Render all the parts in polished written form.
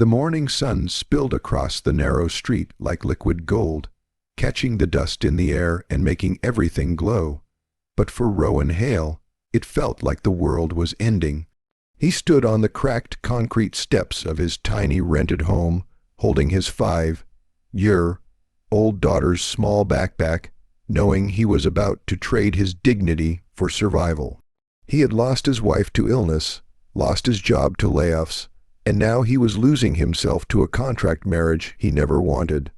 The morning sun spilled across the narrow street like liquid gold, catching the dust in the air and making everything glow. But for Rowan Hale, it felt like the world was ending. He stood on the cracked concrete steps of his tiny rented home, holding his 5-year-old daughter's small backpack, knowing he was about to trade his dignity for survival. He had lost his wife to illness, lost his job to layoffs, and now he was losing himself to a contract marriage he never wanted.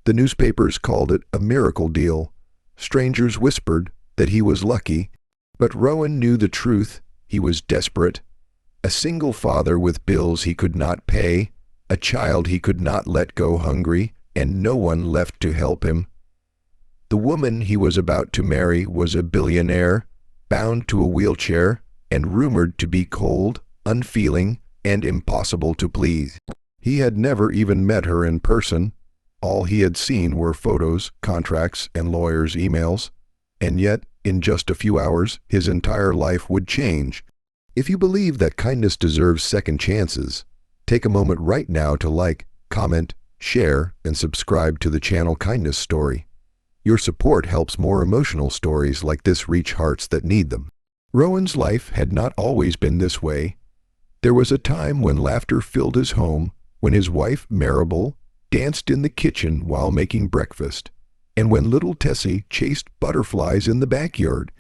The newspapers called it a miracle deal. Strangers whispered that he was lucky, but Rowan knew the truth. He was desperate. A single father with bills he could not pay, a child he could not let go hungry, and no one left to help him. The woman he was about to marry was a billionaire, bound to a wheelchair, and rumored to be cold, unfeeling, and impossible to please. He had never even met her in person. All he had seen were photos, contracts, and lawyers' emails. And yet, in just a few hours, his entire life would change. If you believe that kindness deserves second chances, take a moment right now to like, comment, share, and subscribe to the channel Kindness Story. Your support helps more emotional stories like this reach hearts that need them. Rowan's life had not always been this way. There was a time when laughter filled his home, when his wife, Maribel, danced in the kitchen while making breakfast, and when little Tessie chased butterflies in the backyard.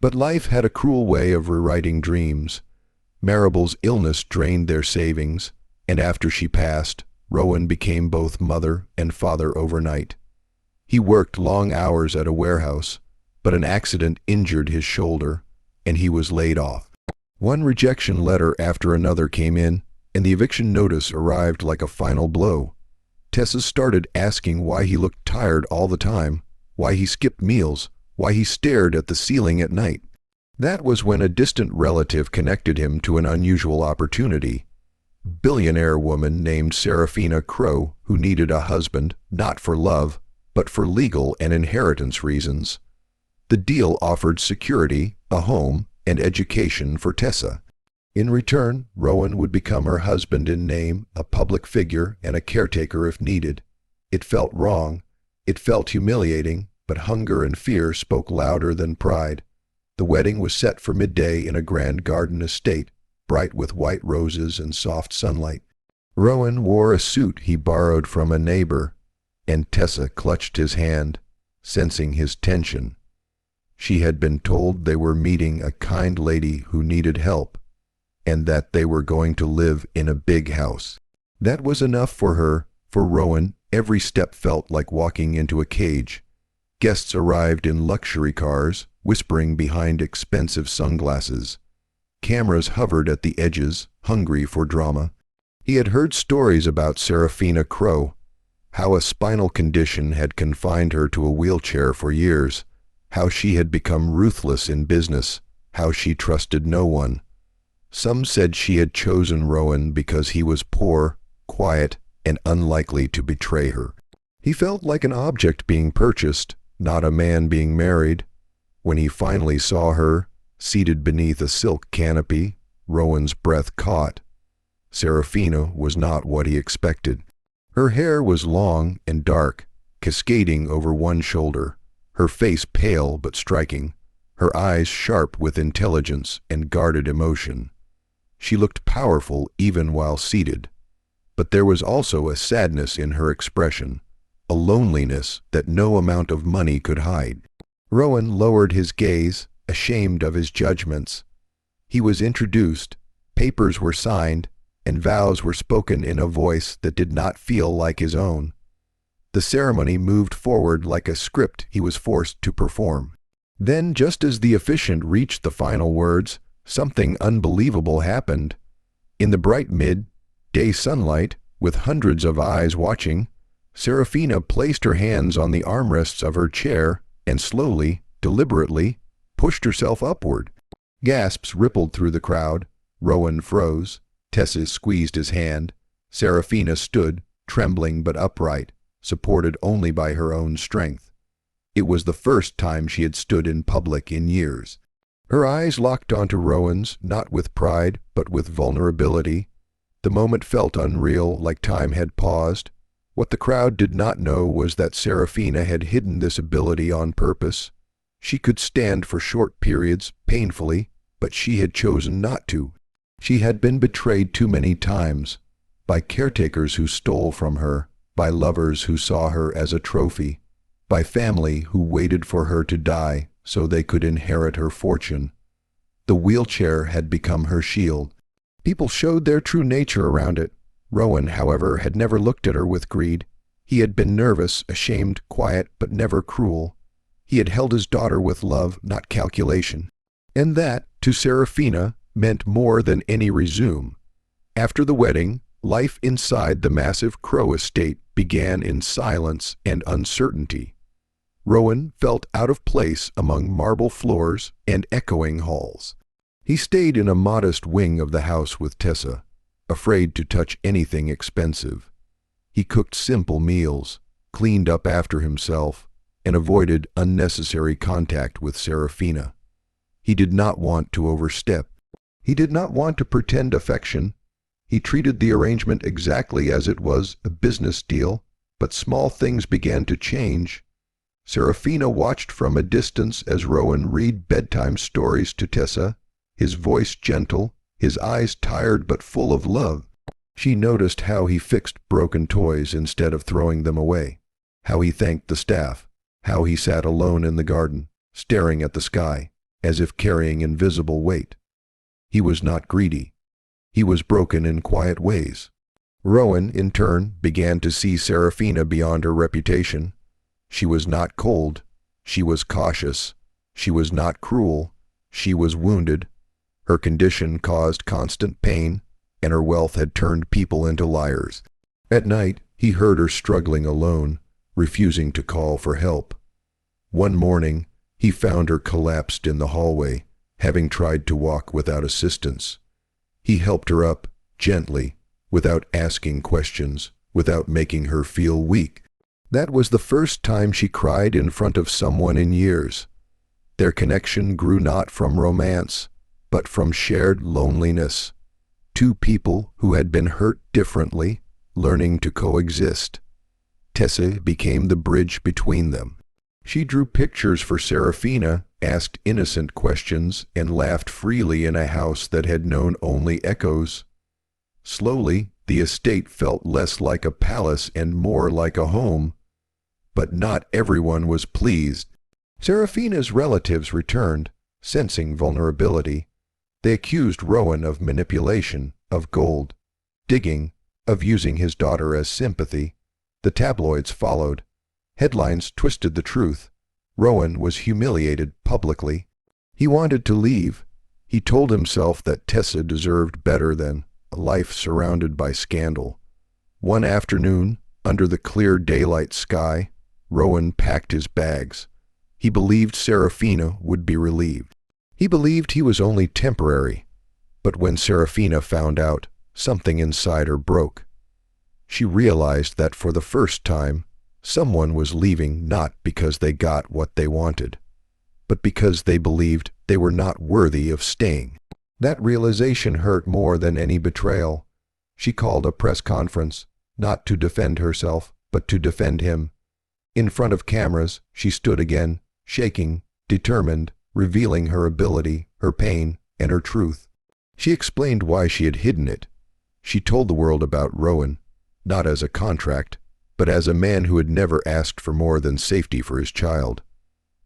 But life had a cruel way of rewriting dreams. Maribel's illness drained their savings, and after she passed, Rowan became both mother and father overnight. He worked long hours at a warehouse, but an accident injured his shoulder, and he was laid off. One rejection letter after another came in, and the eviction notice arrived like a final blow. Tessa started asking why he looked tired all the time, why he skipped meals, why he stared at the ceiling at night. That was when a distant relative connected him to an unusual opportunity. A billionaire woman named Seraphina Crow, who needed a husband, not for love, but for legal and inheritance reasons. The deal offered security, a home, and education for Tessa. In return, Rowan would become her husband in name, a public figure, and a caretaker if needed. It felt wrong. It felt humiliating, but hunger and fear spoke louder than pride. The wedding was set for midday in a grand garden estate, bright with white roses and soft sunlight. Rowan wore a suit he borrowed from a neighbor, and Tessa clutched his hand, sensing his tension. She had been told they were meeting a kind lady who needed help, and that they were going to live in a big house. That was enough for her. For Rowan, every step felt like walking into a cage. Guests arrived in luxury cars, whispering behind expensive sunglasses. Cameras hovered at the edges, hungry for drama. He had heard stories about Seraphina Crow, how a spinal condition had confined her to a wheelchair for years, how she had become ruthless in business, how she trusted no one. Some said she had chosen Rowan because he was poor, quiet, and unlikely to betray her. He felt like an object being purchased, not a man being married. When he finally saw her, seated beneath a silk canopy, Rowan's breath caught. Seraphina was not what he expected. Her hair was long and dark, cascading over one shoulder, her face pale but striking, her eyes sharp with intelligence and guarded emotion. She looked powerful even while seated, but there was also a sadness in her expression, a loneliness that no amount of money could hide. Rowan lowered his gaze, ashamed of his judgments. He was introduced, papers were signed, and vows were spoken in a voice that did not feel like his own. The ceremony moved forward like a script he was forced to perform. Then, just as the officiant reached the final words, something unbelievable happened. In the bright mid-day sunlight, with hundreds of eyes watching, Seraphina placed her hands on the armrests of her chair and slowly, deliberately, pushed herself upward. Gasps rippled through the crowd. Rowan froze. Tessa squeezed his hand. Seraphina stood, trembling but upright, supported only by her own strength. It was the first time she had stood in public in years. Her eyes locked onto Rowan's, not with pride, but with vulnerability. The The moment felt unreal, like time had paused. What the crowd did not know was that Seraphina had hidden this ability on purpose. She could stand for short periods, painfully, but she had chosen not to. She had been betrayed too many times, by caretakers who stole from her, by lovers who saw her as a trophy, by family who waited for her to die so they could inherit her fortune. The wheelchair had become her shield. People showed their true nature around it. Rowan, however, had never looked at her with greed. He had been nervous, ashamed, quiet, but never cruel. He had held his daughter with love, not calculation. And that, to Seraphina, meant more than any resume. After the wedding, life inside the massive Crow estate began in silence and uncertainty. Rowan felt out of place among marble floors and echoing halls. He stayed in a modest wing of the house with Tessa, afraid to touch anything expensive. He cooked simple meals, cleaned up after himself, and avoided unnecessary contact with Seraphina. He did not want to overstep. He did not want to pretend affection. He treated the arrangement exactly as it was, a business deal, but small things began to change. Seraphina watched from a distance as Rowan read bedtime stories to Tessa, his voice gentle, his eyes tired but full of love. She noticed how he fixed broken toys instead of throwing them away, how he thanked the staff, how he sat alone in the garden, staring at the sky, as if carrying invisible weight. He was not greedy. He was broken in quiet ways. Rowan, in turn, began to see Seraphina beyond her reputation. She was not cold. She was cautious. She was not cruel. She was wounded. Her condition caused constant pain, and her wealth had turned people into liars. At night, he heard her struggling alone, refusing to call for help. One morning, he found her collapsed in the hallway, having tried to walk without assistance. He helped her up, gently, without asking questions, without making her feel weak. That was the first time she cried in front of someone in years. Their connection grew not from romance, but from shared loneliness. Two people who had been hurt differently, learning to coexist. Tessa became the bridge between them. She drew pictures for Seraphina, asked innocent questions, and laughed freely in a house that had known only echoes. Slowly, the estate felt less like a palace and more like a home. But not everyone was pleased. Seraphina's relatives returned, sensing vulnerability. They accused Rowan of manipulation, of gold, digging, of using his daughter as sympathy. The tabloids followed. Headlines twisted the truth. Rowan was humiliated publicly. He wanted to leave. He told himself that Tessa deserved better than a life surrounded by scandal. One afternoon, under the clear daylight sky, Rowan packed his bags. He believed Seraphina would be relieved. He believed he was only temporary. But when Seraphina found out, something inside her broke. She realized that for the first time, someone was leaving not because they got what they wanted, but because they believed they were not worthy of staying. That realization hurt more than any betrayal. She called a press conference, not to defend herself, but to defend him. In front of cameras, she stood again, shaking, determined, revealing her ability, her pain, and her truth. She explained why she had hidden it. She told the world about Rowan, not as a contract, but as a man who had never asked for more than safety for his child.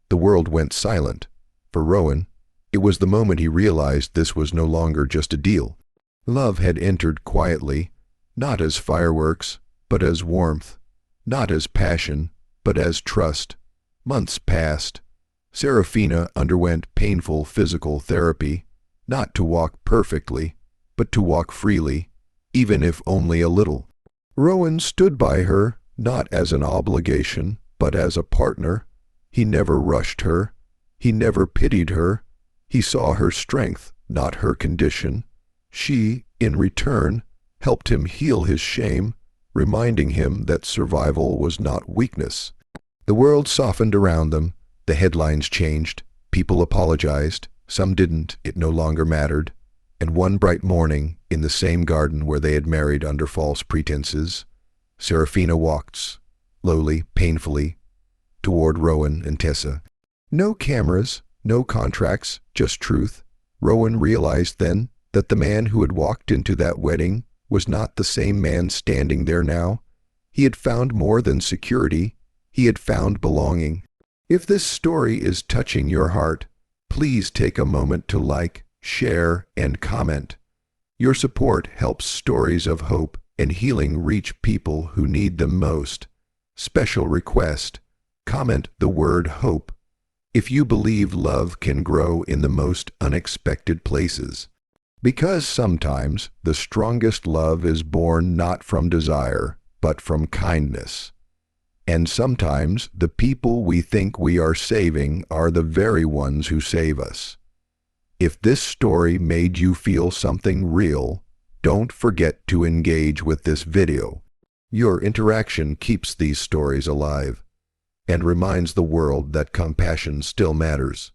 The world went silent. For Rowan, it was the moment he realized this was no longer just a deal. Love had entered quietly, not as fireworks, but as warmth, not as passion, but as trust. Months passed. Seraphina underwent painful physical therapy, not to walk perfectly, but to walk freely, even if only a little. Rowan stood by her, not as an obligation, but as a partner. He never rushed her. He never pitied her. He saw her strength, not her condition. She, in return, helped him heal his shame, reminding him that survival was not weakness. The world softened around them. The headlines changed. People apologized. Some didn't. It no longer mattered. And one bright morning, in the same garden where they had married under false pretenses, Seraphina walked, slowly, painfully, toward Rowan and Tessa. No cameras, no contracts, just truth. Rowan realized then that the man who had walked into that wedding was not the same man standing there now. He had found more than security. He had found belonging. If this story is touching your heart, please take a moment to like, share, and comment. Your support helps stories of hope and healing reach people who need them most. Special request: comment the word hope if you believe love can grow in the most unexpected places. Because sometimes the strongest love is born not from desire, but from kindness. And sometimes the people we think we are saving are the very ones who save us. If this story made you feel something real, don't forget to engage with this video. Your interaction keeps these stories alive and reminds the world that compassion still matters.